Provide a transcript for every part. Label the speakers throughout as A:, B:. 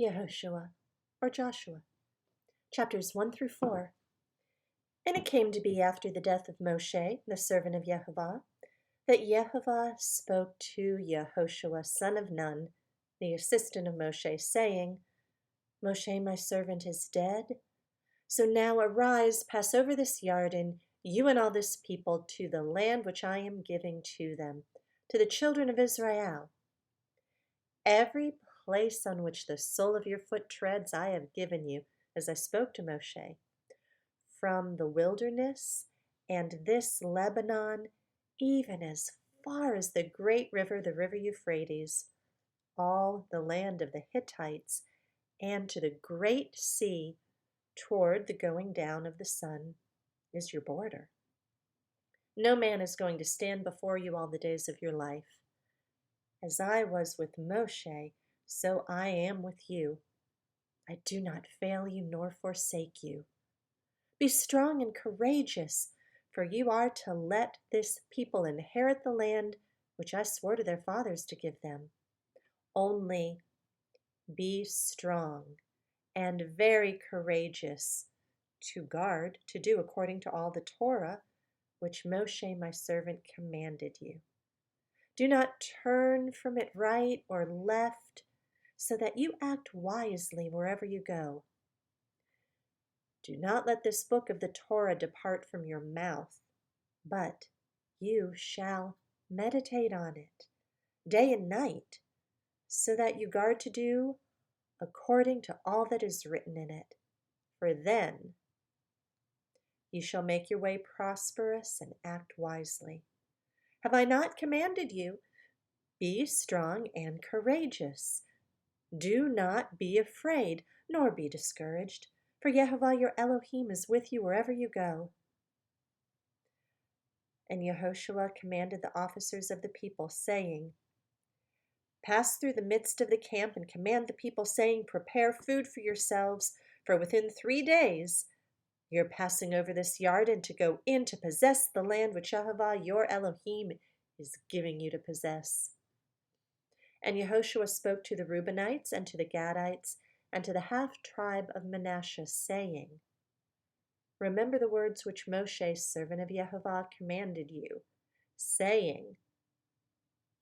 A: Yehoshua, or Joshua, chapters 1 through 4. And it came to be after the death of Moshe, the servant of Yehovah, that Yehovah spoke to Yehoshua, son of Nun, the assistant of Moshe, saying, Moshe, my servant, is dead. So now arise, pass over this Yarden, you and all this people, to the land which I am giving to them, to the children of Israel. Every place on which the sole of your foot treads I have given you, as I spoke to Moshe. From the wilderness and this Lebanon, even as far as the great river, the river Euphrates, all the land of the Hittites, and to the great sea, toward the going down of the sun, is your border. No man is going to stand before you all the days of your life. As I was with Moshe, so I am with you. I do not fail you nor forsake you. Be strong and courageous, for you are to let this people inherit the land which I swore to their fathers to give them. Only be strong and very courageous to guard, to do according to all the Torah which Moshe my servant commanded you. Do not turn from it right or left, so that you act wisely wherever you go. Do not let this book of the Torah depart from your mouth, but you shall meditate on it day and night, so that you guard to do according to all that is written in it. For then you shall make your way prosperous and act wisely. Have I not commanded you? Be strong and courageous. Do not be afraid, nor be discouraged, for Yehovah your Elohim is with you wherever you go. And Yehoshua commanded the officers of the people, saying, Pass through the midst of the camp and command the people, saying, Prepare food for yourselves, for within 3 days you're passing over this Yarden to go in to possess the land which Yehovah your Elohim is giving you to possess. And Yehoshua spoke to the Reubenites and to the Gadites and to the half-tribe of Manasseh, saying, Remember the words which Moshe, servant of Yehovah, commanded you, saying,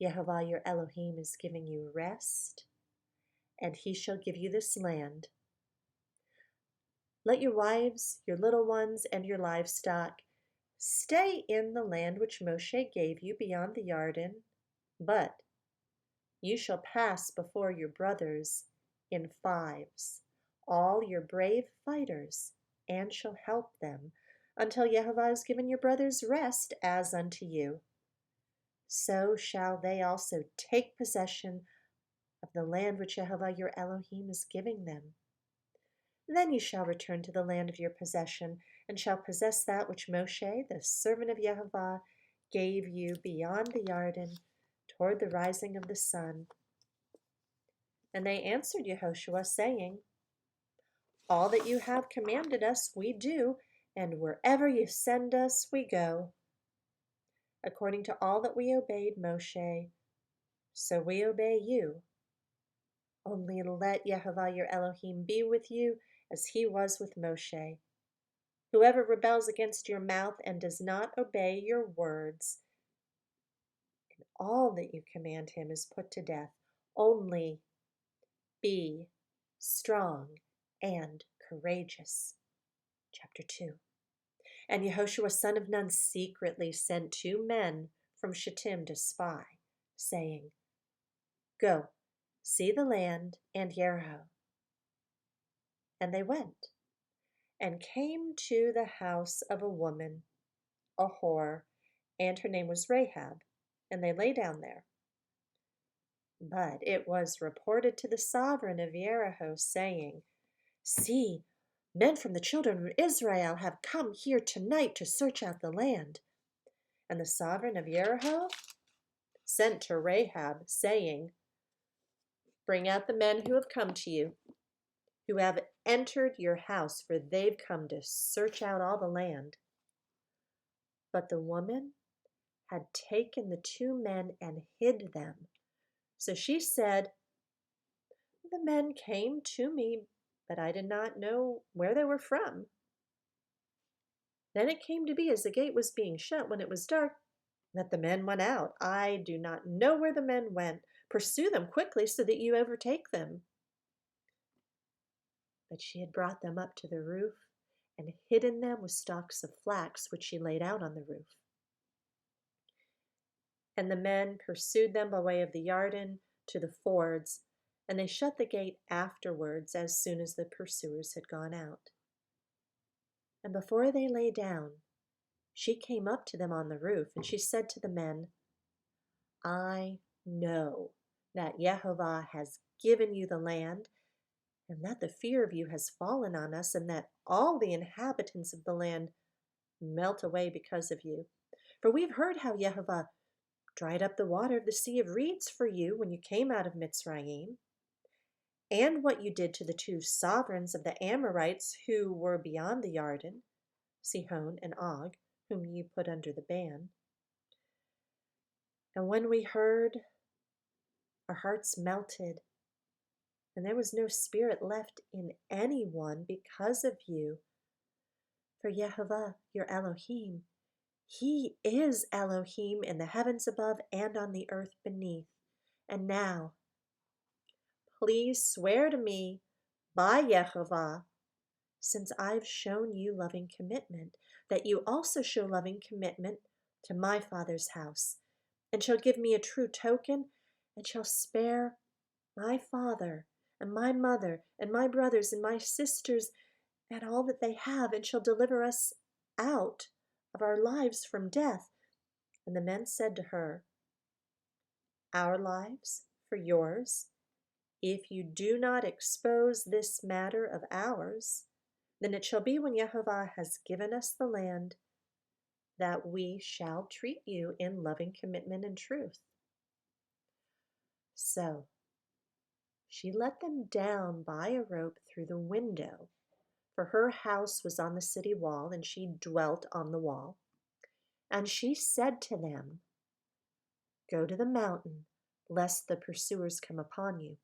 A: Yehovah your Elohim is giving you rest, and he shall give you this land. Let your wives, your little ones, and your livestock stay in the land which Moshe gave you beyond the Yarden, but you shall pass before your brothers in 5s, all your brave fighters, and shall help them, until Yehovah has given your brothers rest as unto you. So shall they also take possession of the land which Yehovah your Elohim is giving them. Then you shall return to the land of your possession, and shall possess that which Moshe, the servant of Yehovah, gave you beyond the Yarden, toward the rising of the sun. And they answered Yehoshua, saying, All that you have commanded us we do, and wherever you send us we go. According to all that we obeyed Moshe, so we obey you. Only let Yehovah your Elohim be with you, as he was with Moshe. Whoever rebels against your mouth and does not obey your words, in all that you command him is put to death. Only be strong and courageous. Chapter 2. And Yehoshua son of Nun secretly sent 2 men from Shittim to spy, saying, Go, see the land and Yericho. And they went, and came to the house of a woman, a whore, and her name was Rahab, and they lay down there. But it was reported to the sovereign of Yericho, saying, See, men from the children of Israel have come here tonight to search out the land. And the sovereign of Yericho sent to Rahab, saying, Bring out the men who have come to you, who have entered your house, for they've come to search out all the land. But the woman had taken the 2 men and hid them. So she said, The men came to me, but I did not know where they were from. Then it came to be, as the gate was being shut when it was dark, that the men went out. I do not know where the men went. Pursue them quickly so that you overtake them." But she had brought them up to the roof and hidden them with stalks of flax, which she laid out on the roof. And the men pursued them by way of the Yarden to the fords, and they shut the gate afterwards as soon as the pursuers had gone out. And before they lay down, she came up to them on the roof, and she said to the men, "I know that Yehovah has given you the land, and that the fear of you has fallen on us, and that all the inhabitants of the land melt away because of you. For we've heard how Yehovah dried up the water of the Sea of Reeds for you when you came out of Mitzrayim, and what you did to the two sovereigns of the Amorites who were beyond the Yarden, Sihon and Og, whom you put under the ban. And when we heard, our hearts melted, and there was no spirit left in anyone because of you. For Yehovah, your Elohim, He is Elohim in the heavens above and on the earth beneath. And now, please swear to me by Yehovah, since I've shown you loving commitment, that you also show loving commitment to my father's house, and shall give me a true token, and shall spare my father and my mother and my brothers and my sisters and all that they have, and shall deliver us out of our lives from death." And the men said to her, "Our lives for yours? If you do not expose this matter of ours, then it shall be when Yehovah has given us the land that we shall treat you in loving commitment and truth." So she let them down by a rope through the window, for her house was on the city wall, and she dwelt on the wall. And she said to them, "Go to the mountain, lest the pursuers come upon you,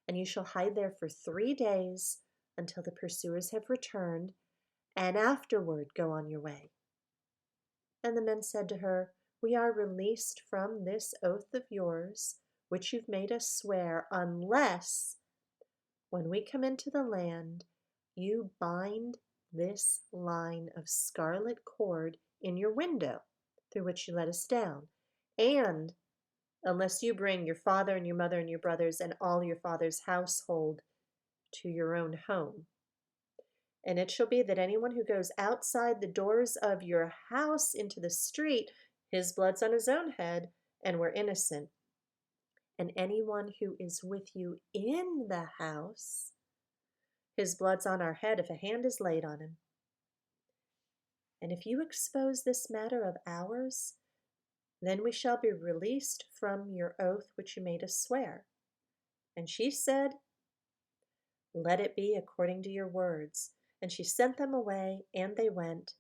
A: and you shall hide there for 3 days until the pursuers have returned, and afterward go on your way." And the men said to her, "We are released from this oath of yours, which you've made us swear, unless, when we come into the land, you bind this line of scarlet cord in your window through which you let us down, and unless you bring your father and your mother and your brothers and all your father's household to your own home. And it shall be that anyone who goes outside the doors of your house into the street, his blood's on his own head, and we're innocent. And anyone who is with you in the house, his blood's on our head if a hand is laid on him. And if you expose this matter of ours, then we shall be released from your oath which you made us swear." And she said, "Let it be according to your words." And she sent them away, and they went,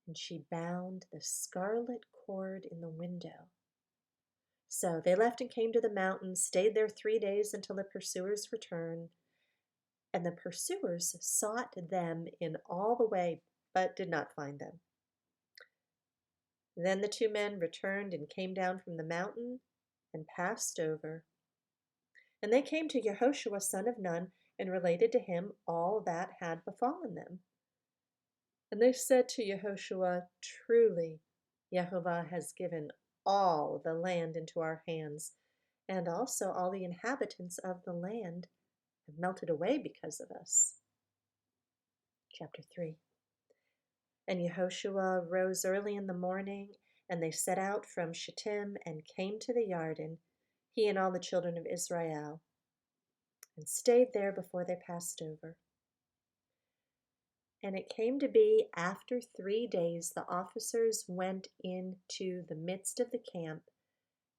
A: and she bound the scarlet cord in the window. So they left and came to the mountain, stayed there 3 days until the pursuers returned. And the pursuers sought them in all the way, but did not find them. Then the 2 men returned and came down from the mountain and passed over. And they came to Yehoshua son of Nun and related to him all that had befallen them. And they said to Yehoshua, "Truly, Yehovah has given all the land into our hands, and also all the inhabitants of the land have melted away because of us." Chapter 3. And Yehoshua rose early in the morning, and they set out from Shittim and came to the Yarden, he and all the children of Israel, and stayed there before they passed over. And it came to be, after 3 days, the officers went into the midst of the camp,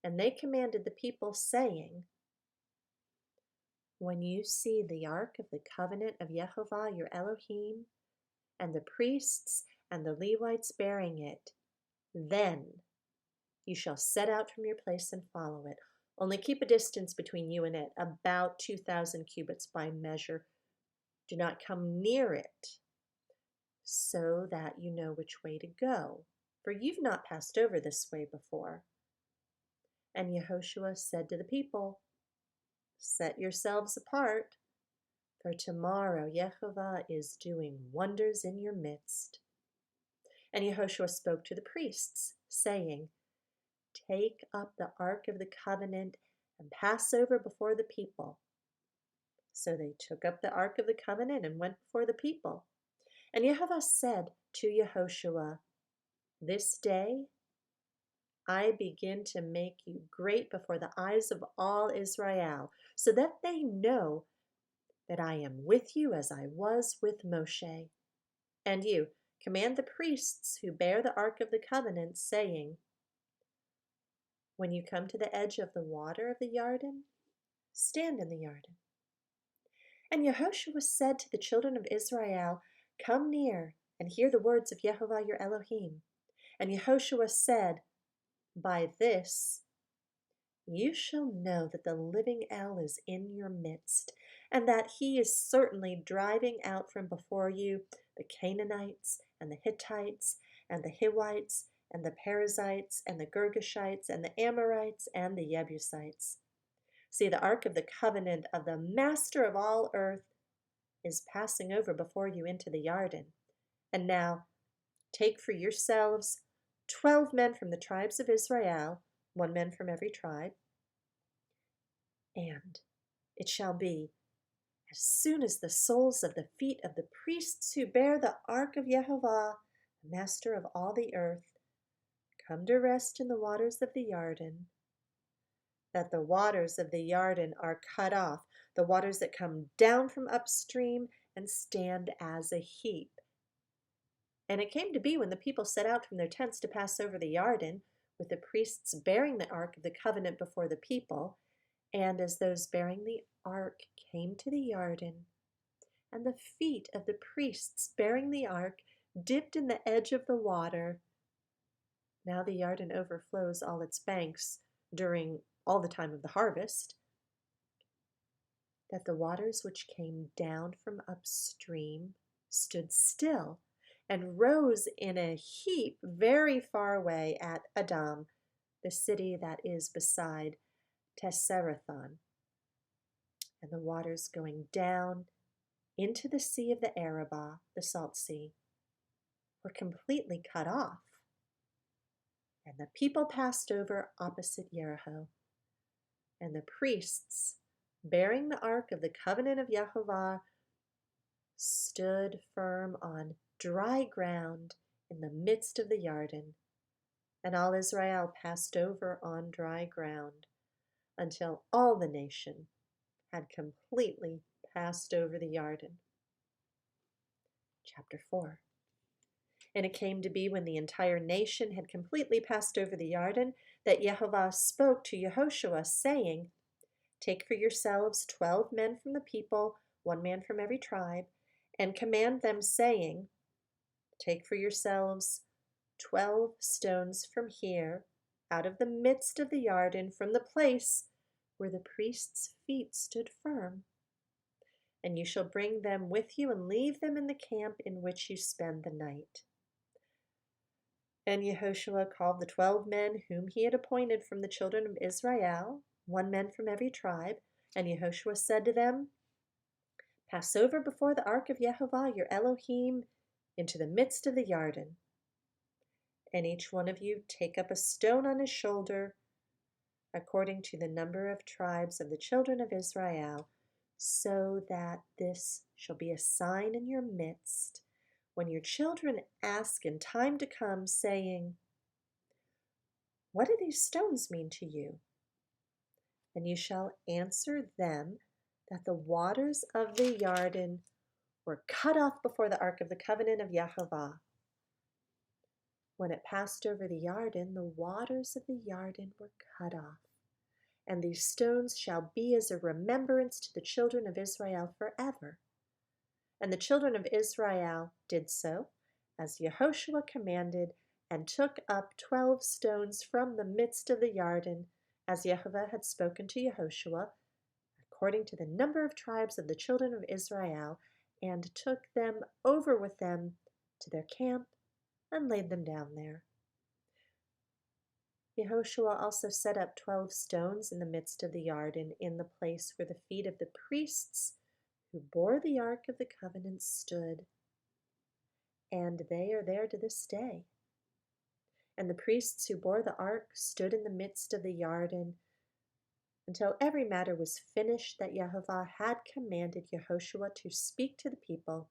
A: and they commanded the people, saying, "When you see the ark of the covenant of Yehovah your Elohim, and the priests and the Levites bearing it, then you shall set out from your place and follow it. Only keep a distance between you and it, about 2,000 cubits by measure. Do not come near it, so that you know which way to go, for you've not passed over this way before. And Yehoshua said to the people, Set yourselves apart, for tomorrow Yehovah is doing wonders in your midst. And Yehoshua spoke to the priests, saying, Take up the ark of the covenant and pass over before the people. So they took up the ark of the covenant and went before the people. And Yehovah said to Yehoshua, This day I begin to make you great before the eyes of all Israel, so that they know that I am with you as I was with Moshe. And you, command the priests who bear the ark of the covenant, saying, When you come to the edge of the water of the Yarden, stand in the Yarden. And Yehoshua said to the children of Israel, Come near and hear the words of Yehovah your Elohim. And Yehoshua said, By this you shall know that the living El is in your midst, and that he is certainly driving out from before you the Canaanites, and the Hittites, and the Hivites, and the Perizzites, and the Girgashites, and the Amorites, and the Jebusites. See, the ark of the covenant of the master of all earth is passing over before you into the Yarden. And now take for yourselves 12 men from the tribes of Israel, 1 man from every tribe. And it shall be, as soon as the soles of the feet of the priests who bear the ark of Yehovah, the master of all the earth, come to rest in the waters of the Yarden, that the waters of the Yarden are cut off, the waters that come down from upstream and stand as a heap. And it came to be when the people set out from their tents to pass over the Yarden, with the priests bearing the ark of the covenant before the people, and as those bearing the ark came to the Yarden, and the feet of the priests bearing the ark dipped in the edge of the water. Now the Yarden overflows all its banks during all the time of the harvest, that the waters which came down from upstream stood still and rose in a heap very far away at Adam, the city that is beside Teserathon. And the waters going down into the sea of the Arabah, the salt sea, were completely cut off. And the people passed over opposite Yericho. And the priests, bearing the ark of the covenant of Yehovah, stood firm on dry ground in the midst of the Yarden. And all Israel passed over on dry ground until all the nation had completely passed over the Yarden. Chapter 4. And it came to be when the entire nation had completely passed over the Yarden that Yehovah spoke to Yehoshua, saying, Take for yourselves 12 men from the people, 1 man from every tribe, and command them, saying, Take for yourselves 12 stones from here, out of the midst of the Yarden, from the place where the priest's feet stood firm. And you shall bring them with you and leave them in the camp in which you spend the night. And Yehoshua called the 12 men whom he had appointed from the children of Israel, 1 man from every tribe. And Yehoshua said to them, Pass over before the ark of Yehovah your Elohim into the midst of the Yarden. And each one of you take up a stone on his shoulder, according to the number of tribes of the children of Israel, so that this shall be a sign in your midst, when your children ask in time to come, saying, What do these stones mean to you? And you shall answer them that the waters of the Yarden were cut off before the ark of the covenant of Yehovah. When it passed over the Yarden, the waters of the Yarden were cut off. And these stones shall be as a remembrance to the children of Israel forever. And the children of Israel did so, as Yehoshua commanded, and took up 12 stones from the midst of the Yarden, as Yehovah had spoken to Yehoshua, according to the number of tribes of the children of Israel, and took them over with them to their camp and laid them down there. Yehoshua also set up 12 stones in the midst of the yard and in the place where the feet of the priests who bore the ark of the covenant stood. And they are there to this day. And the priests who bore the ark stood in the midst of the Yarden until every matter was finished that Yehovah had commanded Yehoshua to speak to the people,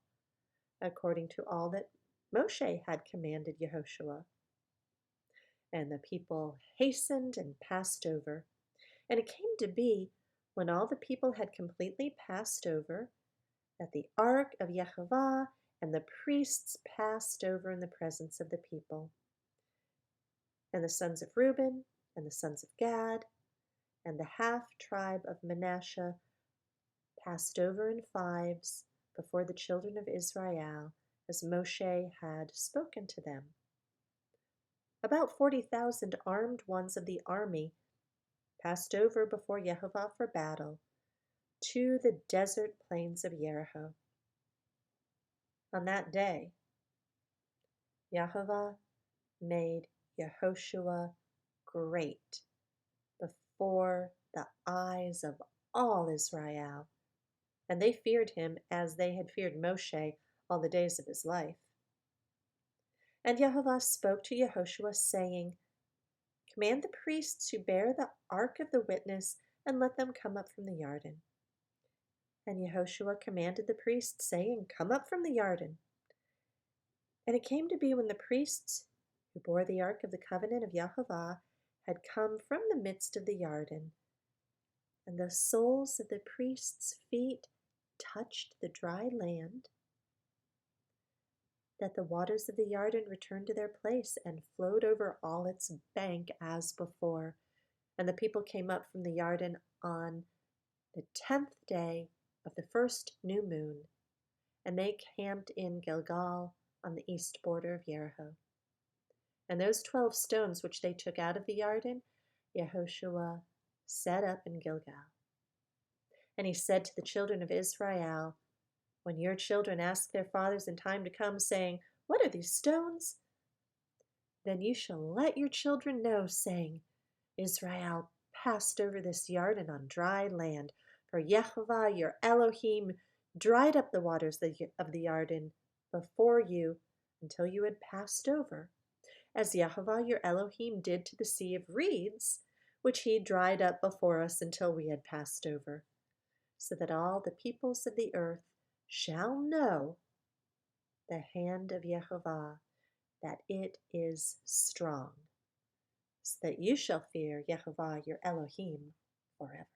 A: according to all that Moshe had commanded Yehoshua. And the people hastened and passed over. And it came to be, when all the people had completely passed over, that the ark of Yehovah and the priests passed over in the presence of the people. And the sons of Reuben and the sons of Gad and the half-tribe of Manasseh passed over in fives before the children of Israel, as Moshe had spoken to them. About 40,000 armed ones of the army passed over before Yehovah for battle to the desert plains of Yericho. On that day, Yehovah made Yehoshua great before the eyes of all Israel, and they feared him as they had feared Moshe all the days of his life. And Yehovah spoke to Yehoshua, saying, "Command the priests who bear the ark of the witness, and let them come up from the Yarden." And Yehoshua commanded the priests, saying, "Come up from the Yarden." And it came to be, when the priests who bore the ark of the covenant of Yehovah had come from the midst of the Yarden, and the soles of the priests' feet touched the dry land, that the waters of the Yarden returned to their place and flowed over all its bank as before. And the people came up from the Yarden on the 10th day of the first new moon, and they camped in Gilgal on the east border of Jericho. And those 12 stones which they took out of the Yarden, Yehoshua set up in Gilgal. And he said to the children of Israel, "When your children ask their fathers in time to come, saying, 'What are these stones?' then you shall let your children know, saying, 'Israel passed over this Yarden on dry land, for Yehovah your Elohim dried up the waters of the Yarden before you until you had passed over, as Yehovah your Elohim did to the Sea of Reeds, which he dried up before us until we had passed over, so that all the peoples of the earth shall know the hand of Yehovah, that it is strong, so that you shall fear Yehovah your Elohim forever.'"